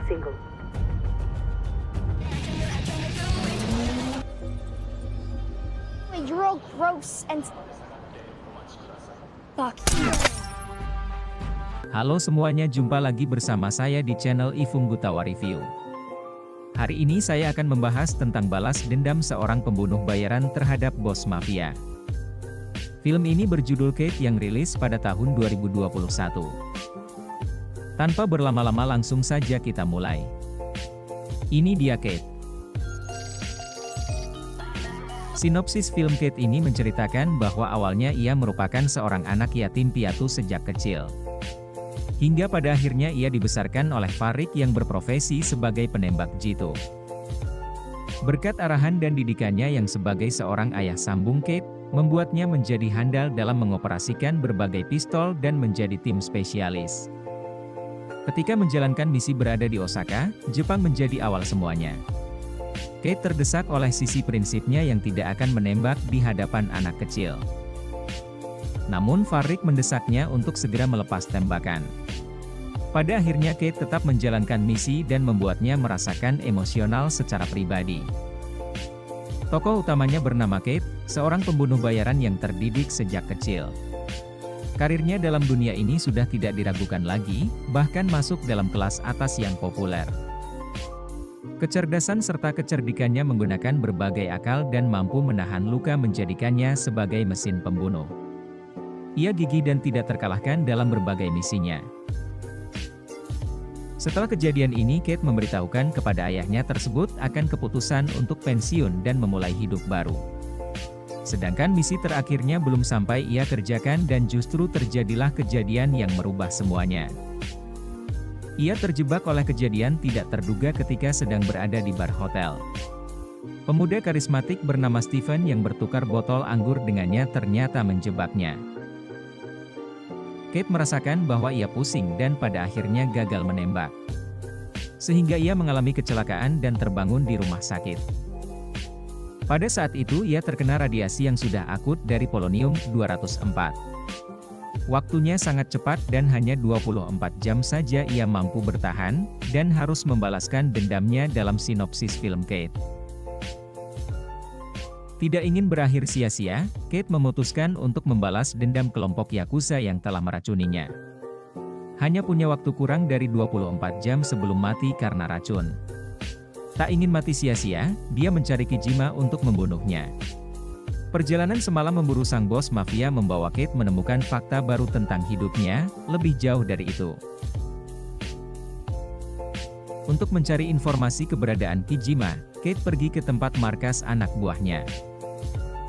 single. You're all gross and... Fuck you. Halo semuanya, jumpa lagi bersama saya di channel Ifung Gutawa Review. Hari ini saya akan membahas tentang balas dendam seorang pembunuh bayaran terhadap bos mafia. Film ini berjudul Kate yang rilis pada tahun 2021. Tanpa berlama-lama langsung saja kita mulai. Ini dia Kate. Sinopsis film Kate ini menceritakan bahwa awalnya ia merupakan seorang anak yatim piatu sejak kecil. Hingga pada akhirnya ia dibesarkan oleh Farik yang berprofesi sebagai penembak jitu. Berkat arahan dan didikannya yang sebagai seorang ayah sambung Kate, membuatnya menjadi handal dalam mengoperasikan berbagai pistol dan menjadi tim spesialis. Ketika menjalankan misi berada di Osaka, Jepang menjadi awal semuanya. Kate terdesak oleh sisi prinsipnya yang tidak akan menembak di hadapan anak kecil. Namun Farik mendesaknya untuk segera melepas tembakan. Pada akhirnya Kate tetap menjalankan misi dan membuatnya merasakan emosional secara pribadi. Tokoh utamanya bernama Kate, seorang pembunuh bayaran yang terdidik sejak kecil. Karirnya dalam dunia ini sudah tidak diragukan lagi, bahkan masuk dalam kelas atas yang populer. Kecerdasan serta kecerdikannya menggunakan berbagai akal dan mampu menahan luka menjadikannya sebagai mesin pembunuh. Ia gigih dan tidak terkalahkan dalam berbagai misinya. Setelah kejadian ini Kate memberitahukan kepada ayahnya tersebut akan keputusan untuk pensiun dan memulai hidup baru. Sedangkan misi terakhirnya belum sampai ia kerjakan dan justru terjadilah kejadian yang merubah semuanya. Ia terjebak oleh kejadian tidak terduga ketika sedang berada di bar hotel. Pemuda karismatik bernama Steven yang bertukar botol anggur dengannya ternyata menjebaknya. Kate merasakan bahwa ia pusing dan pada akhirnya gagal menembak. Sehingga ia mengalami kecelakaan dan terbangun di rumah sakit. Pada saat itu ia terkena radiasi yang sudah akut dari polonium-204. Waktunya sangat cepat dan hanya 24 jam saja ia mampu bertahan, dan harus membalaskan dendamnya dalam sinopsis film Kate. Tidak ingin berakhir sia-sia, Kate memutuskan untuk membalas dendam kelompok Yakuza yang telah meracuninya. Hanya punya waktu kurang dari 24 jam sebelum mati karena racun. Tak ingin mati sia-sia, dia mencari Kijima untuk membunuhnya. Perjalanan semalam memburu sang bos mafia membawa Kate menemukan fakta baru tentang hidupnya, lebih jauh dari itu. Untuk mencari informasi keberadaan Kijima, Kate pergi ke tempat markas anak buahnya.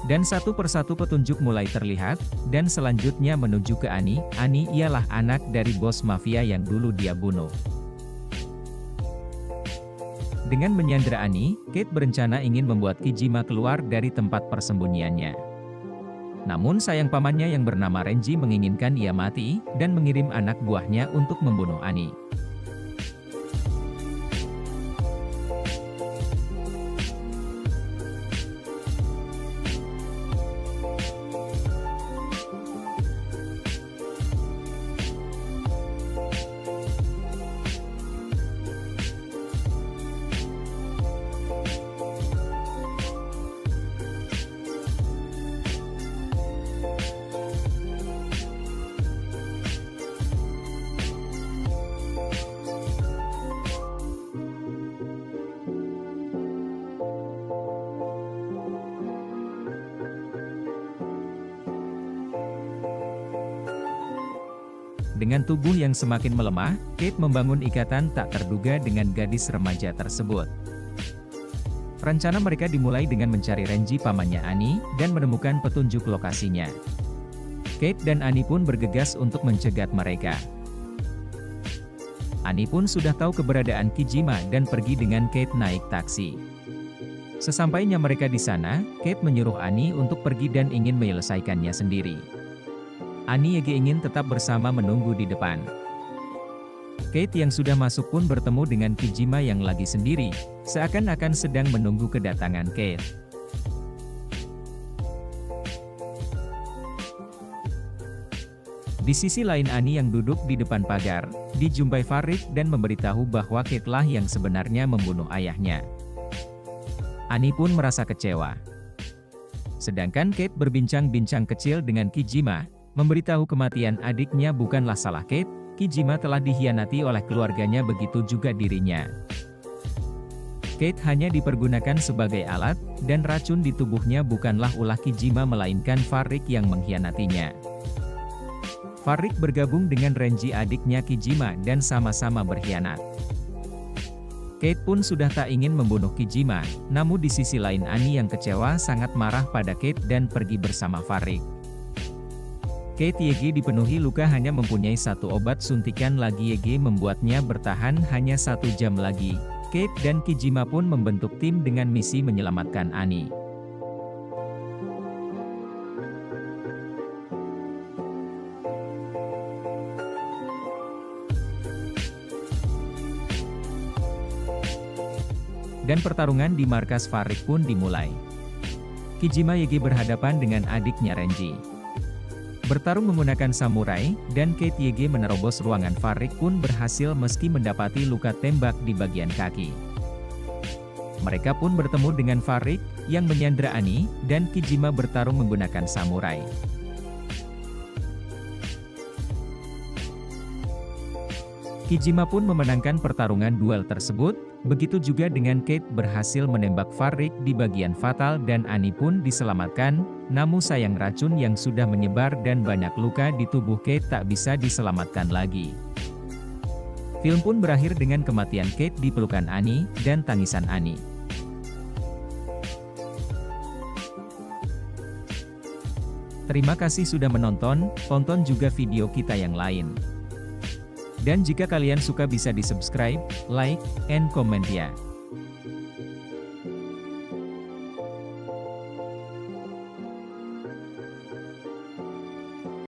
Dan satu persatu petunjuk mulai terlihat, dan selanjutnya menuju ke Annie. Annie ialah anak dari bos mafia yang dulu dia bunuh. Dengan menyandera Annie, Kate berencana ingin membuat Kijima keluar dari tempat persembunyiannya. Namun sayang pamannya yang bernama Renji menginginkan ia mati, dan mengirim anak buahnya untuk membunuh Annie. Dengan tubuh yang semakin melemah, Kate membangun ikatan tak terduga dengan gadis remaja tersebut. Rencana mereka dimulai dengan mencari Renji pamannya Annie, dan menemukan petunjuk lokasinya. Kate dan Annie pun bergegas untuk mencegat mereka. Annie pun sudah tahu keberadaan Kijima dan pergi dengan Kate naik taksi. Sesampainya mereka di sana, Kate menyuruh Annie untuk pergi dan ingin menyelesaikannya sendiri. Annie ingin tetap bersama menunggu di depan. Kate yang sudah masuk pun bertemu dengan Kijima yang lagi sendiri, seakan-akan sedang menunggu kedatangan Kate. Di sisi lain Annie yang duduk di depan pagar, dijumpai Farid dan memberitahu bahwa Kate lah yang sebenarnya membunuh ayahnya. Annie pun merasa kecewa. Sedangkan Kate berbincang-bincang kecil dengan Kijima, memberitahu kematian adiknya bukanlah salah Kate, Kijima telah dikhianati oleh keluarganya begitu juga dirinya. Kate hanya dipergunakan sebagai alat, dan racun di tubuhnya bukanlah ulah Kijima melainkan Farid yang mengkhianatinya. Farid bergabung dengan Renji adiknya Kijima dan sama-sama berkhianat. Kate pun sudah tak ingin membunuh Kijima, namun di sisi lain Annie yang kecewa sangat marah pada Kate dan pergi bersama Farid. Kate Yegi dipenuhi luka hanya mempunyai satu obat suntikan lagi Yegi membuatnya bertahan hanya 1 jam lagi. Kate dan Kijima pun membentuk tim dengan misi menyelamatkan Annie. Dan pertarungan di markas Farid pun dimulai. Kijima Yegi berhadapan dengan adiknya Renji. Bertarung menggunakan samurai, dan Kate Yegi menerobos ruangan Farid pun berhasil meski mendapati luka tembak di bagian kaki. Mereka pun bertemu dengan Farid, yang menyandra Annie, dan Kijima bertarung menggunakan samurai. Kijima pun memenangkan pertarungan duel tersebut, begitu juga dengan Kate berhasil menembak Farid di bagian fatal dan Annie pun diselamatkan, namun sayang racun yang sudah menyebar dan banyak luka di tubuh Kate tak bisa diselamatkan lagi. Film pun berakhir dengan kematian Kate di pelukan Annie, dan tangisan Annie. Terima kasih sudah menonton, tonton juga video kita yang lain. Dan jika kalian suka bisa di subscribe, like, and comment ya.